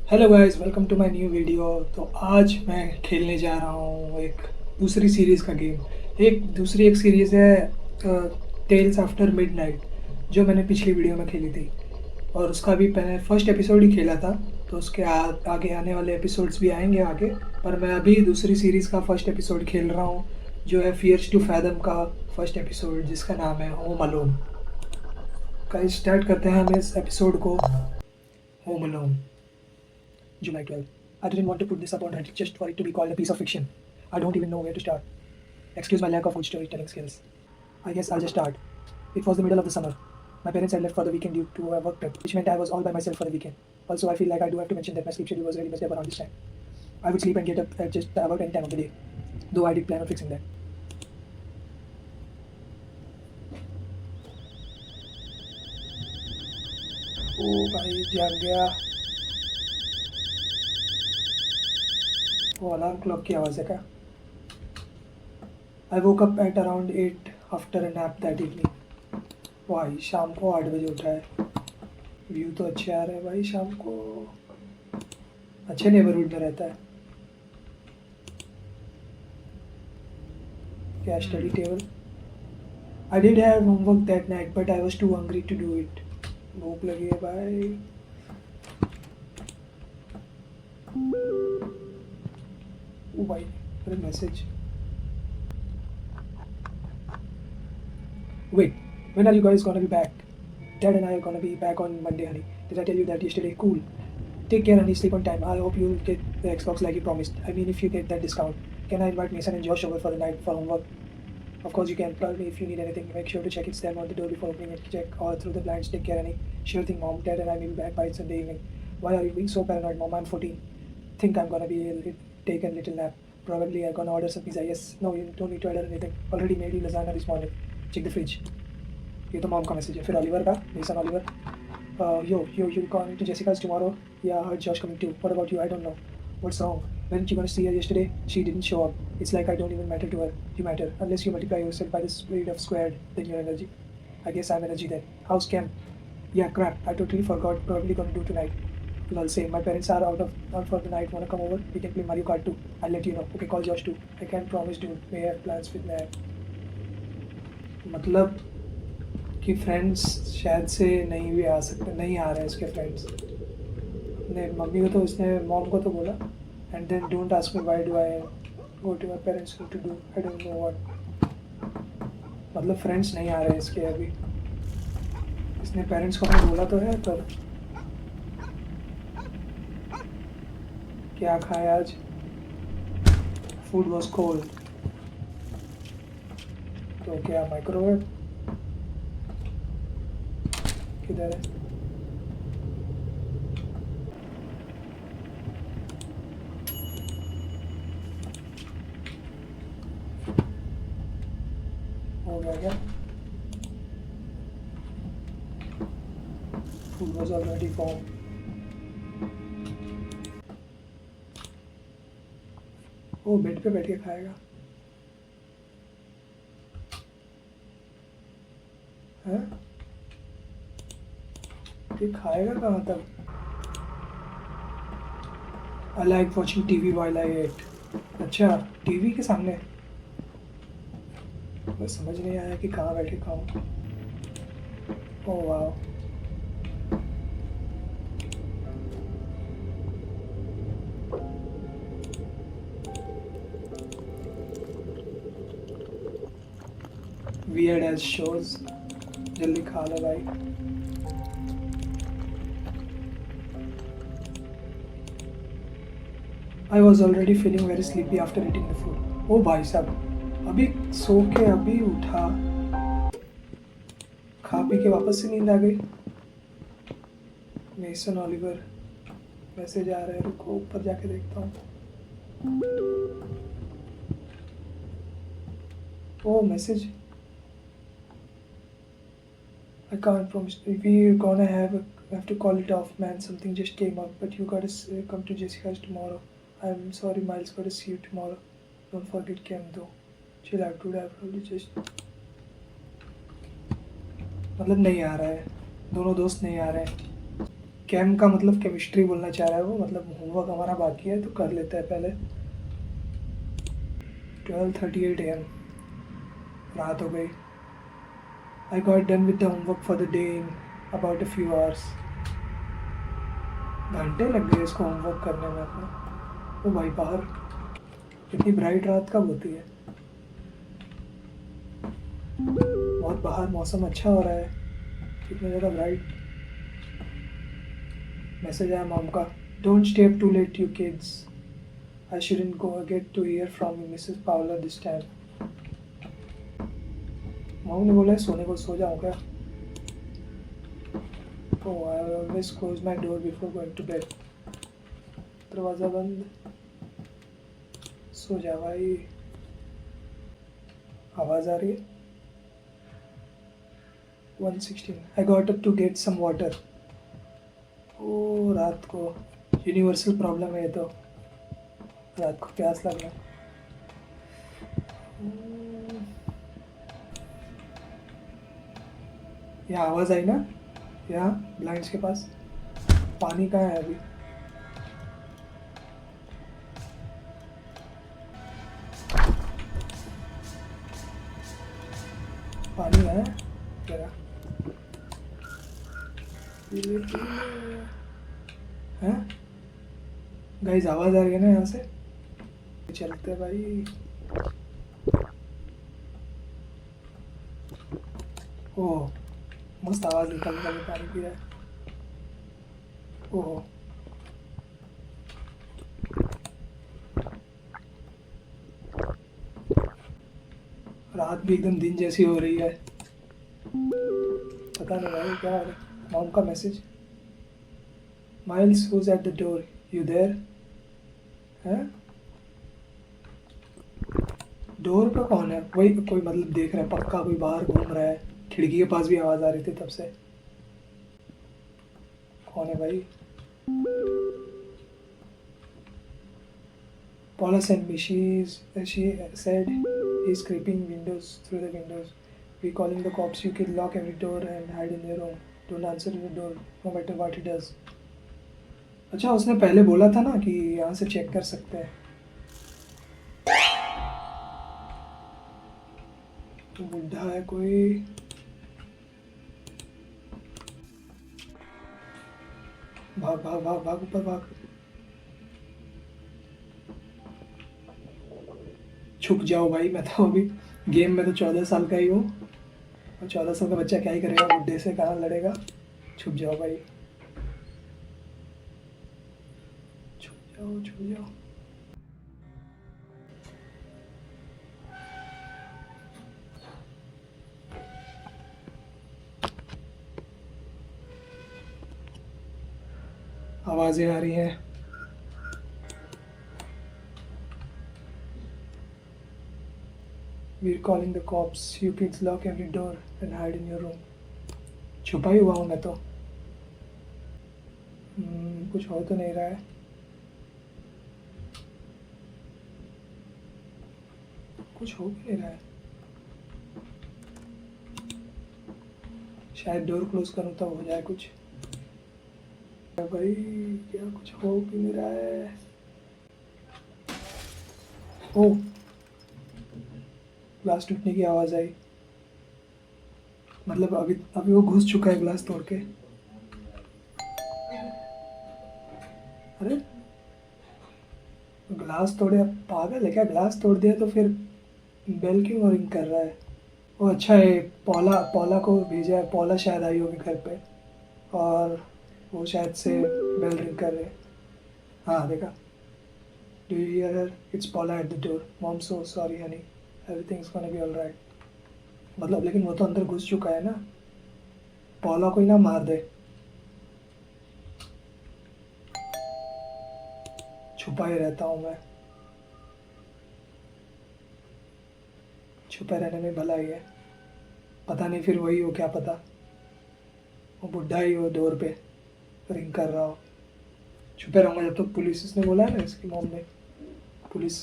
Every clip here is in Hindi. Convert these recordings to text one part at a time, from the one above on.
Hello guys, welcome to my new video. तो आज मैं खेलने जा रहा हूँ एक दूसरी सीरीज़ का गेम। एक सीरीज़ है टेल्स आफ्टर मिडनाइट, जो मैंने पिछली वीडियो में खेली थी। और उसका भी मैंने फर्स्ट एपिसोड ही खेला था। तो उसके आगे आने वाले एपिसोड्स भी आएंगे आगे। पर मैं अभी दूसरी सीरीज़ का फर्स्ट एपिसोड खेल रहा हूँ, जो है फियर्स टू फैथम का फर्स्ट एपिसोड, जिसका नाम है होम अलोन। गाइस, स्टार्ट करते हैं हम इस एपिसोड को। Home alone, July 12. I didn't want to put this up on Reddit just for it to be called a piece of fiction. I don't even know where to start. Excuse my lack of good storytelling skills. I guess I'll just start. It was the middle of the summer. My parents had left for the weekend due to a work trip, which meant I was all by myself for the weekend. Also, I feel like I do have to mention that my sleep schedule was really messed up around this time. I would sleep and get up at just about any time of the day, though I did plan on fixing that. ओ भाई, जाग गया। वो अलार्म क्लॉक की आवाज़ है क्या? I woke up at around 8 after a nap that evening. भाई शाम को 8 बजे उठा है। व्यू तो अच्छे आ रहे हैं भाई शाम को। अच्छे नेबरहुड में रहता है क्या? Study table. I did have homework that night but I was too hungry to do it. भूख लगी है भाई। ओ भाई, अरे message. Wait, when are you guys gonna be back? Dad and I are gonna be back on Monday, honey. Did I tell you that yesterday? Cool. Take care, honey. Sleep on time. I hope you'll get the Xbox like you promised. I mean, if you get that discount. Can I invite Mason and Josh over for the night for homework? Of course you can. Call me if you need anything. Make sure to check its stamp on the door before opening it. Check all through the blinds. Take care, honey. Sure thing, Mom. Dad and I may be back by Sunday evening. Why are you being so paranoid, Mom? I'm 14. Think I'm gonna be take a little nap. Probably I'm gonna order some pizza. Yes. No, you don't need to order anything. Already made you lasagna this morning. Check the fridge. ये तो मॉम का मैसेज है। फिर ऑलिवर का, mason Oliver, you coming to Jessica's tomorrow? Yeah, I heard Josh coming too. What about you? I don't know. What's wrong? Weren't you gonna see her yesterday? She didn't show up. It's like I don't even matter to her. You matter. Unless you multiply yourself by the speed of squared, then your energy. I guess I'm energy then. How's Cam? Yeah, crap. I totally forgot. Probably gonna do tonight. Lol, say, my parents are out for the night. Wanna come over? We can play Mario Kart too. I'll let you know. Okay, call Josh too. I can't promise, dude. May have plans with Nat. मतलब कि फ्रेंड्स शायद से नहीं भी आ सकते, नहीं आ रहे हैं इसके फ्रेंड्स ने। मम्मी को तो उसने, मॉम को तो बोला। And then don't ask me why do I go to my parents to do, I don't know what. मतलब फ्रेंड्स नहीं आ रहे हैं इसके अभी। इसने पेरेंट्स को अपने बोला तो है, पर क्या खाया आज? Food was cold. तो क्या माइक्रोवेव किधर है? हो गया क्या? Food was already form. वो बेड पे बैठ के खाएगा है? ये खाएगा कहाँ तक? I like watching TV while I ate. अच्छा, टीवी के सामने? बस समझ नहीं आया कि कहाँ बैठे खाऊं। ओह वाह। Weird age shows. जल्दी खा लो भाई। I was already feeling very sleepy after eating the food. ओ भाई साहब, अभी सो के अभी उठा, खा पी के वापस से नींद आ गई। मेसन ऑलिवर मैसेज आ रहा है, रुको ऊपर जाके देखता हूँ। ओ message. I can't promise. We're gonna have to call it off, man. Something just came up, but you gotta come to Jessica's tomorrow. I'm sorry, Miles. Gotta see you tomorrow. Don't forget Cam though. Chill out, dude. I probably just मतलब नहीं आ रहा है, दोनों दोस्त नहीं आ रहे हैं। केम का मतलब केमिस्ट्री बोलना चाह रहा है वो, मतलब होमवर्क हमारा बाकी है तो कर लेते हैं पहले। 12:38 AM, रात हो गई। I got done with the homework for the day in about a few hours. घंटे लग गए इसको होमवर्क करने में अपने। ओ भाई बाहर इतनी ब्राइट रात कब होती है? बहुत बाहर मौसम अच्छा हो रहा है, इतना ज़्यादा ब्राइट। मैसेज आया मॉम का, don't stay up too late you kids, I shouldn't go get to hear from you Mrs Paula this time. Mom ने बोला है सोने को, सो जाऊँ क्या? Oh I always close my door before going to bed. दरवाज़ा बंद, सो जा भाई। आवाज़ आ रही है। 116, I got up to get some water. ओ रात को यूनिवर्सल प्रॉब्लम है ये तो, रात को प्यास लगना। यहाँ आवाज़ आई ना, यहाँ ब्लाइंड्स के पास। पानी कहाँ है अभी? पानी है जरा, हैं गाइस? आवाज़ आ रही है ना यहाँ से, चलते भाई। ओह मस्त आवाज़ निकल निकल के पानी पी रहा है। ओह रात भी एकदम दिन जैसी हो रही है, पता नहीं भाई क्या हो रहा है। मॉम का message, Miles who's at the door, you there? हैं डोर पे कौन है? वही कोई मतलब देख रहा है पक्का, कोई बाहर घूम रहा है। खिड़की के पास भी आवाज़ आ रही थी तब से। कौन है भाई? Paula sent me. She said he's creeping windows through the windows. We calling the cops. You can lock every door and hide in your room. Don't answer the door no matter what he does. अच्छा उसने पहले बोला था ना कि यहाँ से चेक कर सकते हैं। तो बुढ़ा है कोई। भाग भाग भाग भाग ऊपर भाग। छुप जाओ भाई, मैं तो अभी गेम में तो 14 साल का ही हूँ, और 14 साल का बच्चा क्या ही करेगा, बुढ़े से कहाँ लड़ेगा। छुप जाओ भाई, छुप जाओ छुप जाओ। आवाज़ें आ रही हैं। We're calling the cops. You kids lock every door and hide in your room. छुपा ही हुआ हूँ मैं तो। कुछ हो तो नहीं रहा है। कुछ हो भी नहीं रहा है। शायद डोर क्लोज करूँ तब हो जाए कुछ। भाई क्या कुछ हो भी नहीं रहा है। ओ ग्लास टूटने की आवाज़ आई, मतलब अभी अभी वो घुस चुका है ग्लास तोड़ के। अरे ग्लास तोड़े, अब पागल है क्या? ग्लास तोड़ दिया तो फिर बेल क्यों रिंग कर रहा है? वो अच्छा है, पौला पौला को भेजा है। पौला शायद आई होगी घर पे और वो शायद से बेल रिंग कर रहे। हाँ देखा। Do you hear her? It's Paula at the door. Mom so sorry honey, everything's gonna be alright. मतलब लेकिन वो तो अंदर घुस चुका है ना, पौला को ही ना मार दे। छुपा ही रहता हूँ मैं, छुपे रहने में भला ही है। पता नहीं फिर वही हो, क्या पता वो बुढ़ा ही हो डोर पे रिंग कर रहा हो। छुपे रहूँगा जब तक तो पुलिस, इसने बोला है ना इसकी मॉम ने, police.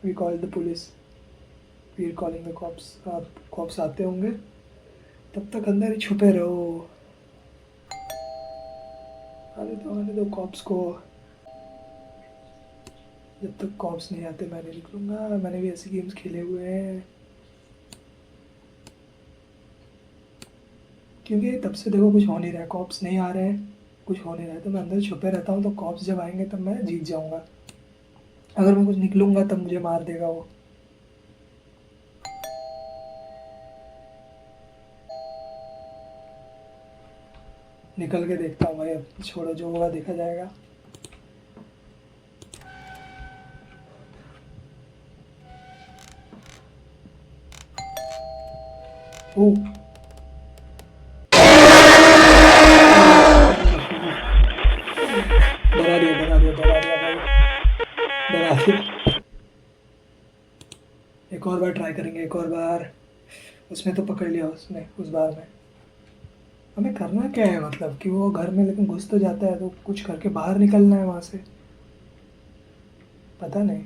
We call the police, we are calling the cops. आप कॉप्स आते होंगे, तब तक अंदर ही छुपे रहो। आने दो कॉप्स को। जब तक कॉप्स नहीं आते मैं नहीं निकलूँगा। मैंने भी ऐसे गेम्स खेले हुए हैं, क्योंकि तब से देखो कुछ हो नहीं रहा है, कॉप्स नहीं आ रहे हैं, कुछ हो नहीं रहा है, तो मैं अंदर छुपे रहता हूँ। तो कॉप्स जब आएंगे तब मैं जीत जाऊँगा। अगर मैं कुछ निकलूँगा तब मुझे मार देगा वो। निकल के देखता हूँ भाई, अब छोड़ो, जो होगा देखा जाएगा। ओ डरा दिया डरा दिया डरा दिया भाई, डरा दिया। एक और बार ट्राई करेंगे, एक और बार। उसने तो पकड़ लिया, उसने उस बार में। हमें करना क्या है, मतलब कि वो घर में लेकिन घुस तो जाता है, तो कुछ करके बाहर निकलना है वहाँ से। पता नहीं।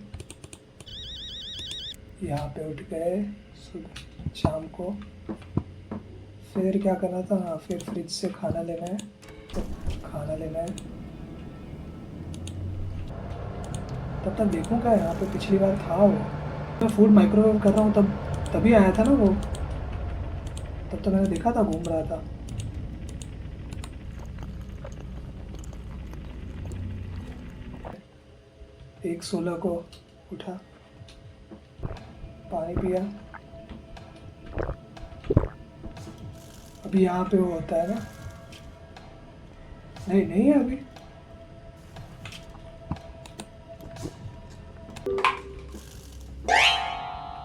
यहाँ पे उठ गए सुबह शाम को। फिर क्या करना था, हाँ फिर फ्रिज से खाना लेना है, तो खाना लेना है। तब तक देखूँ क्या यहाँ पे पिछली बार था वो। मैं फूड माइक्रोवेव कर रहा हूँ तब, तभी आया था ना वो। तब तो मैंने देखा था घूम रहा था। 1:16 को उठा, पानी पिया। अभी यहाँ पे वो होता है ना, नहीं नहीं है अभी।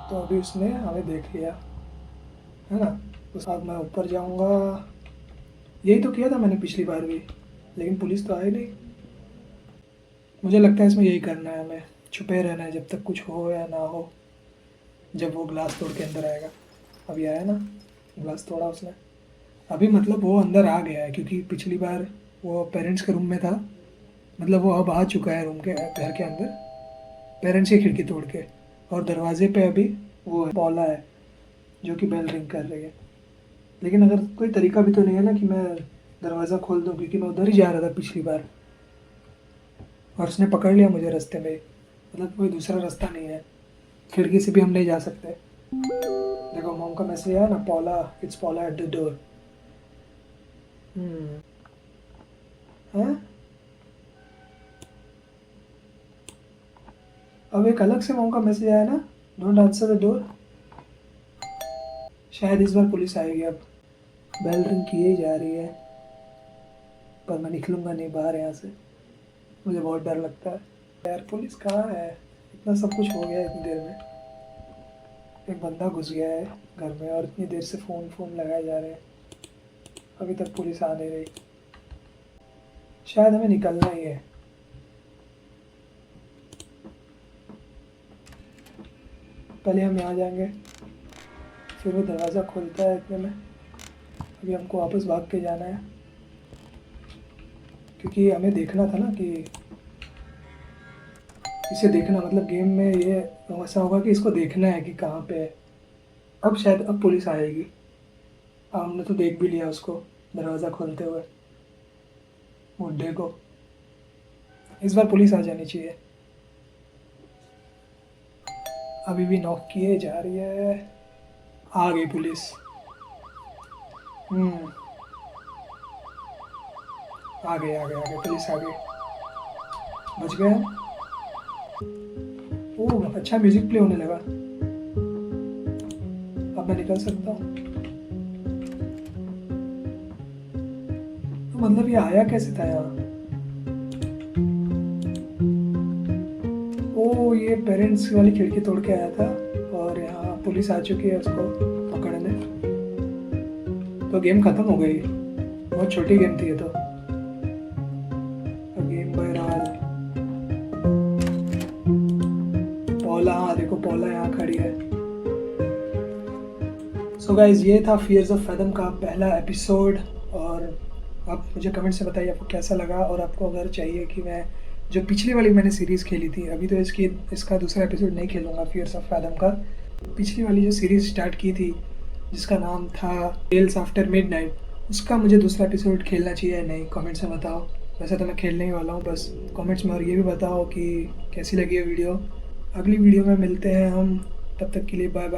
तो अभी उसने हमें देख लिया है ना। उस बाद मैं ऊपर जाऊँगा। यही तो किया था मैंने पिछली बार भी, लेकिन पुलिस तो आई नहीं। मुझे लगता है इसमें यही करना है, हमें छुपे रहना है जब तक कुछ हो या ना हो। जब वो ग्लास तोड़ के अंदर आएगा। अभी आया ना, ग्लास तोड़ा उसने। अभी मतलब वो अंदर आ गया है, क्योंकि पिछली बार वो पेरेंट्स के रूम में था। मतलब वो अब आ चुका है रूम के, घर के अंदर, पेरेंट्स की खिड़की तोड़ के। और दरवाजे पे अभी वो पौला है जो कि बेल रिंग कर रही है। लेकिन अगर कोई तरीका भी तो नहीं है ना कि मैं दरवाज़ा खोल दूँ, क्योंकि मैं उधर ही जा रहा था पिछली बार और उसने पकड़ लिया मुझे रास्ते में। मतलब कोई दूसरा रास्ता नहीं है, खिड़की से भी हम नहीं जा सकते। देखो मॉम का मैसेज आया ना, पौला, it's Paula at the door. हाँ, अब एक अलग से मॉम का मैसेज आया ना, डोंट आंसर द डोर। शायद इस बार पुलिस आएगी। अब बेल रिंग किए ही जा रही है, पर मैं निकलूंगा नहीं बाहर यहाँ से। मुझे बहुत डर लगता है यार। पुलिस कहाँ है? इतना सब कुछ हो गया इतनी देर में। एक बंदा घुस गया है घर में और इतनी देर से फ़ोन लगाए जा रहे हैं, अभी तक पुलिस आ नहीं रही। शायद हमें निकलना ही है। पहले हम यहाँ जाएंगे, फिर वो दरवाज़ा खोलता है इतने में। अभी हमको वापस भाग के जाना है, क्योंकि हमें देखना था ना कि इसे देखना, मतलब गेम में ये ऐसा होगा कि इसको देखना है कि कहाँ पे है। अब शायद अब पुलिस आएगी। हमने तो देख भी लिया उसको दरवाज़ा खोलते हुए, बुड्ढे को। इस बार पुलिस आ जानी चाहिए। अभी भी नॉक किए जा रही है। आ गई पुलिस। आ गए पुलिस आ गई। बच गए हम। ओह अच्छा, म्यूजिक प्ले होने लगा। अब मैं निकल सकता हूँ। तो मतलब ये आया कैसे था यहाँ? ओ ये पेरेंट्स वाली खिड़की तोड़ के आया था और यहाँ पुलिस आ चुकी है उसको पकड़ने। तो गेम खत्म हो गई। बहुत छोटी गेम थी ये तो। गेम बहरहाल। पौला, हाँ देखो पौला यहाँ खड़ी है। सो गाइज ये था फियर्स ऑफ फैथम का पहला एपिसोड। और आप मुझे कमेंट से बताइए आपको कैसा लगा। और आपको अगर चाहिए कि मैं जो पिछली वाली मैंने सीरीज़ खेली थी, अभी तो इसका दूसरा एपिसोड नहीं खेलूँगा फियर्स ऑफ फैथम का। पिछली वाली जो सीरीज़ स्टार्ट की थी जिसका नाम था टेल्स आफ्टर मिडनाइट, उसका मुझे दूसरा एपिसोड खेलना चाहिए या नहीं, कमेंट्स में बताओ। वैसे तो मैं खेलने ही वाला हूँ, बस कमेंट्स में और ये भी बताओ कि कैसी लगी है वीडियो। अगली वीडियो में मिलते हैं हम, तब तक के लिए बाय बाय।